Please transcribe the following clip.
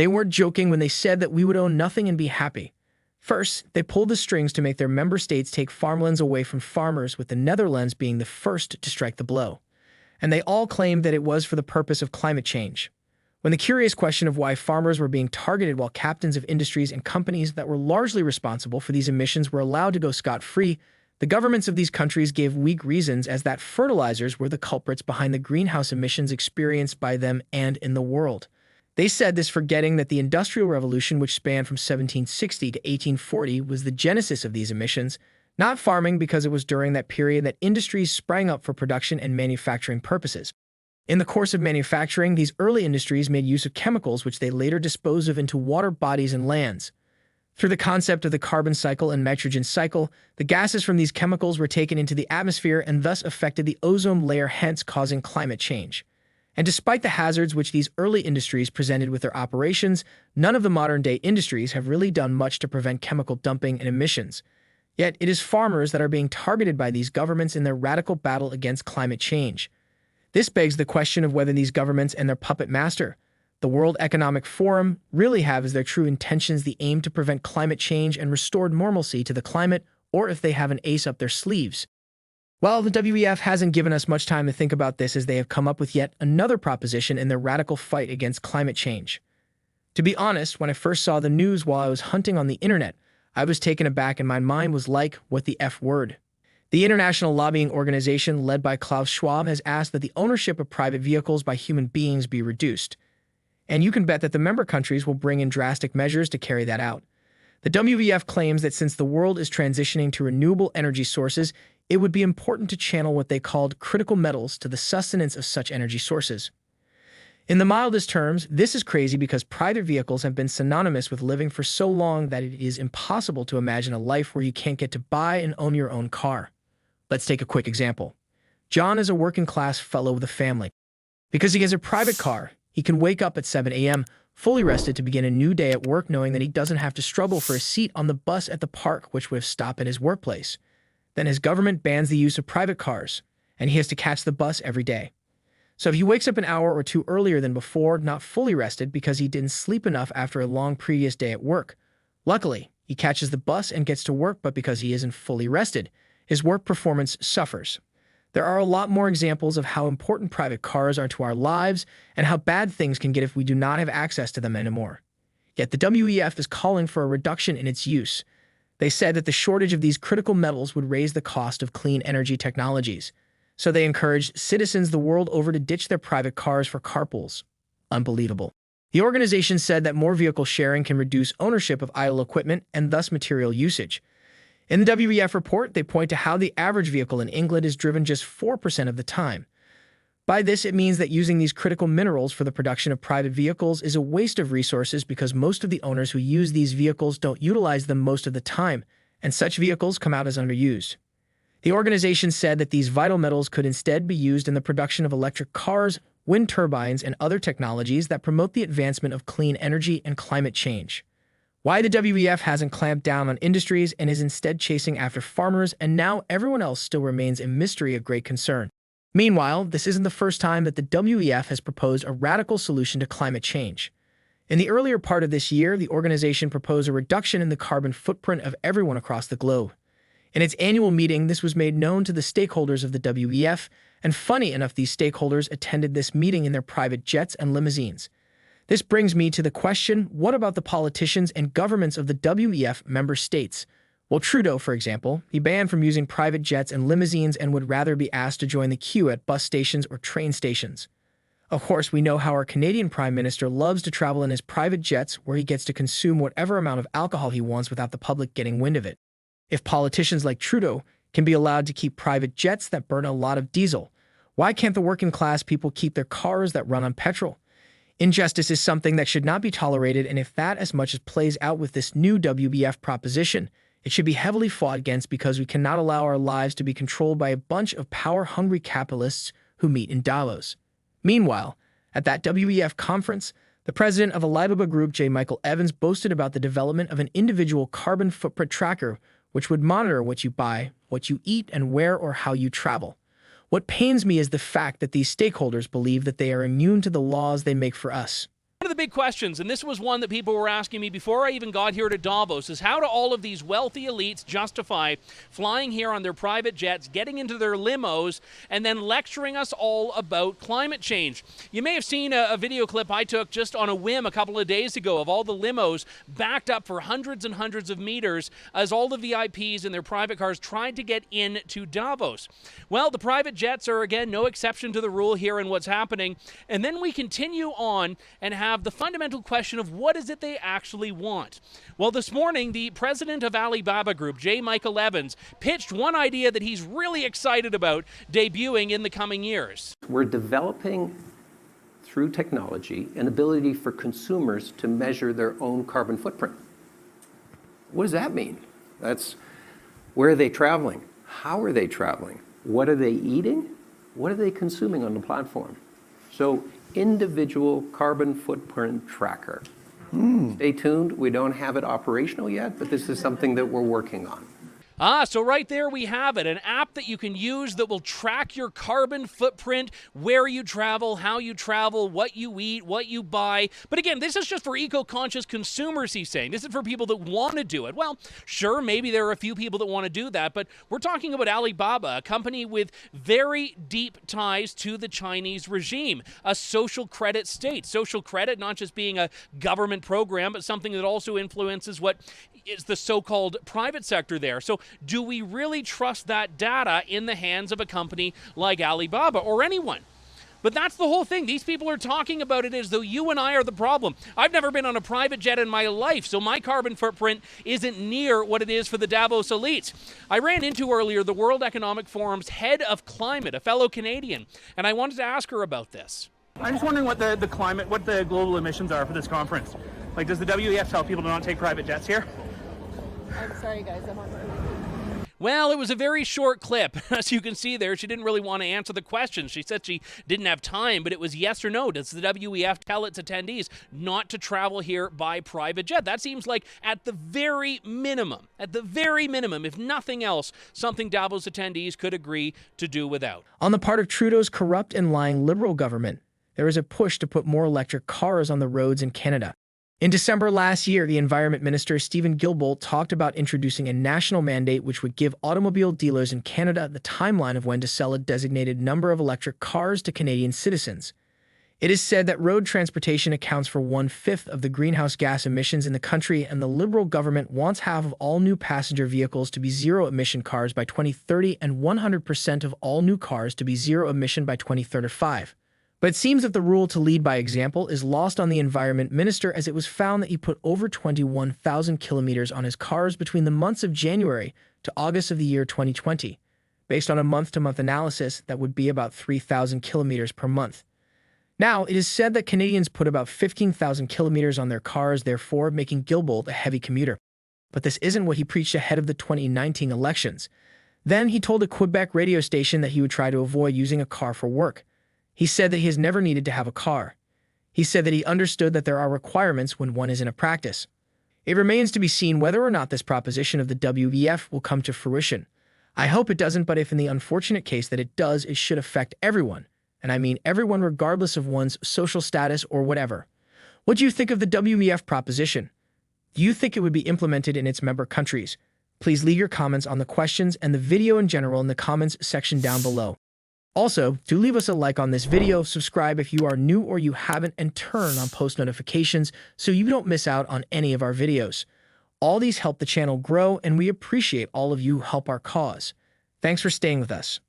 They weren't joking when they said that we would own nothing and be happy. First, they pulled the strings to make their member states take farmlands away from farmers, with the Netherlands being the first to strike the blow. And they all claimed that it was for the purpose of climate change. When the curious question of why farmers were being targeted while captains of industries and companies that were largely responsible for these emissions were allowed to go scot-free, the governments of these countries gave weak reasons, as that fertilizers were the culprits behind the greenhouse emissions experienced by them and in the world. They said this, forgetting that the Industrial Revolution, which spanned from 1760 to 1840, was the genesis of these emissions, not farming, because it was during that period that industries sprang up for production and manufacturing purposes. In the course of manufacturing, these early industries made use of chemicals which they later disposed of into water bodies and lands. Through the concept of the carbon cycle and nitrogen cycle, the gases from these chemicals were taken into the atmosphere and thus affected the ozone layer, hence causing climate change. And despite the hazards which these early industries presented with their operations, none of the modern-day industries have really done much to prevent chemical dumping and emissions. Yet it is farmers that are being targeted by these governments in their radical battle against climate change. This begs the question of whether these governments and their puppet master, the World Economic Forum, really have as their true intentions the aim to prevent climate change and restore normalcy to the climate, or if they have an ace up their sleeves. Well, the WEF hasn't given us much time to think about this, as they have come up with yet another proposition in their radical fight against climate change. To be honest, when I first saw the news while I was hunting on the internet, I was taken aback and my mind was like, what the F word? The international lobbying organization led by Klaus Schwab has asked that the ownership of private vehicles by human beings be reduced. And you can bet that the member countries will bring in drastic measures to carry that out. The WEF claims that since the world is transitioning to renewable energy sources, it would be important to channel what they called critical metals to the sustenance of such energy sources. In the mildest terms, this is crazy because private vehicles have been synonymous with living for so long that it is impossible to imagine a life where you can't get to buy and own your own car. Let's take a quick example. John is a working-class fellow with a family. Because he has a private car, he can wake up at 7 a.m., fully rested to begin a new day at work, knowing that he doesn't have to struggle for a seat on the bus at the park, which would stop at his workplace. Then his government bans the use of private cars, and he has to catch the bus every day. So if he wakes up an hour or two earlier than before, not fully rested because he didn't sleep enough after a long previous day at work, luckily, he catches the bus and gets to work, but because he isn't fully rested, his work performance suffers. There are a lot more examples of how important private cars are to our lives and how bad things can get if we do not have access to them anymore. Yet the WEF is calling for a reduction in its use. They said that the shortage of these critical metals would raise the cost of clean energy technologies. So they encouraged citizens the world over to ditch their private cars for carpools. Unbelievable. The organization said that more vehicle sharing can reduce ownership of idle equipment and thus material usage. In the WEF report, they point to how the average vehicle in England is driven just 4% of the time. By this, it means that using these critical minerals for the production of private vehicles is a waste of resources because most of the owners who use these vehicles don't utilize them most of the time, and such vehicles come out as underused. The organization said that these vital metals could instead be used in the production of electric cars, wind turbines, and other technologies that promote the advancement of clean energy and climate change. Why the WEF hasn't clamped down on industries and is instead chasing after farmers, and now everyone else, still remains a mystery of great concern. Meanwhile, this isn't the first time that the WEF has proposed a radical solution to climate change. In the earlier part of this year, the organization proposed a reduction in the carbon footprint of everyone across the globe. In its annual meeting, this was made known to the stakeholders of the WEF, and funny enough, these stakeholders attended this meeting in their private jets and limousines. This brings me to the question, what about the politicians and governments of the WEF member states? Well, Trudeau, for example, he banned from using private jets and limousines and would rather be asked to join the queue at bus stations or train stations. Of course, we know how our Canadian Prime Minister loves to travel in his private jets, where he gets to consume whatever amount of alcohol he wants without the public getting wind of it. If politicians like Trudeau can be allowed to keep private jets that burn a lot of diesel, why can't the working class people keep their cars that run on petrol? Injustice is something that should not be tolerated, and if that as much as plays out with this new WEF proposition, it should be heavily fought against, because we cannot allow our lives to be controlled by a bunch of power-hungry capitalists who meet in Davos. Meanwhile, at that WEF conference, the president of Alibaba Group, J. Michael Evans, boasted about the development of an individual carbon footprint tracker which would monitor what you buy, what you eat, and where or how you travel. What pains me is the fact that these stakeholders believe that they are immune to the laws they make for us. One of the big questions, and this was one that people were asking me before I even got here to Davos, is how do all of these wealthy elites justify flying here on their private jets, getting into their limos, and then lecturing us all about climate change? You may have seen a video clip I took just on a whim a couple of days ago of all the limos backed up for hundreds and hundreds of meters as all the VIPs in their private cars tried to get into Davos. Well, the private jets are, again, no exception to the rule here in what's happening. And then we continue on and have the fundamental question of what is it they actually want. Well, this morning, the president of Alibaba Group, J. Michael Evans, pitched one idea that he's really excited about debuting in the coming years. We're developing, through technology, an ability for consumers to measure their own carbon footprint. What does that mean? That's where are they traveling? How are they traveling? What are they eating? What are they consuming on the platform? So, individual carbon footprint tracker. Stay tuned. We don't have it operational yet, but this is something that we're working on. So right there we have it, an app that you can use that will track your carbon footprint, where you travel, how you travel, what you eat, what you buy. But again, this is just for eco-conscious consumers, he's saying. This is for people that want to do it. Well, sure, maybe there are a few people that want to do that, but we're talking about Alibaba, a company with very deep ties to the Chinese regime, a social credit state. Social credit not just being a government program, but something that also influences what is the so-called private sector there. So do we really trust that data in the hands of a company like Alibaba or anyone? But that's the whole thing. These people are talking about it as though you and I are the problem. I've never been on a private jet in my life, so my carbon footprint isn't near what it is for the Davos elites. I ran into earlier the World Economic Forum's head of climate, a fellow Canadian, and I wanted to ask her about this. I'm just wondering what the global emissions are for this conference. Like, does the WEF tell people to not take private jets here? I'm sorry, guys. I'm on my way. Well, it was a very short clip. As you can see there, she didn't really want to answer the question. She said she didn't have time, but it was yes or no. Does the WEF tell its attendees not to travel here by private jet? That seems like at the very minimum, if nothing else, something Davos attendees could agree to do without. On the part of Trudeau's corrupt and lying Liberal government, there is a push to put more electric cars on the roads in Canada. In December last year, the Environment Minister Stephen Guilbeault talked about introducing a national mandate which would give automobile dealers in Canada the timeline of when to sell a designated number of electric cars to Canadian citizens. It is said that road transportation accounts for 1/5 of the greenhouse gas emissions in the country, and the Liberal government wants half of all new passenger vehicles to be zero-emission cars by 2030 and 100% of all new cars to be zero-emission by 2035. But it seems that the rule to lead by example is lost on the Environment Minister, as it was found that he put over 21,000 kilometers on his cars between the months of January to August of the year 2020. Based on a month-to-month analysis, that would be about 3,000 kilometers per month. Now, it is said that Canadians put about 15,000 kilometers on their cars, therefore making Guilbeault a heavy commuter. But this isn't what he preached ahead of the 2019 elections. Then he told a Quebec radio station that he would try to avoid using a car for work. He said that he has never needed to have a car. He said that he understood that there are requirements when one is in a practice. It remains to be seen whether or not this proposition of the WEF will come to fruition. I hope it doesn't, but if in the unfortunate case that it does, it should affect everyone. And I mean everyone regardless of one's social status or whatever. What do you think of the WEF proposition? Do you think it would be implemented in its member countries? Please leave your comments on the questions and the video in general in the comments section down below. Also, do leave us a like on this video, subscribe if you are new or you haven't, and turn on post notifications so you don't miss out on any of our videos. All these help the channel grow, and we appreciate all of you who help our cause. Thanks for staying with us.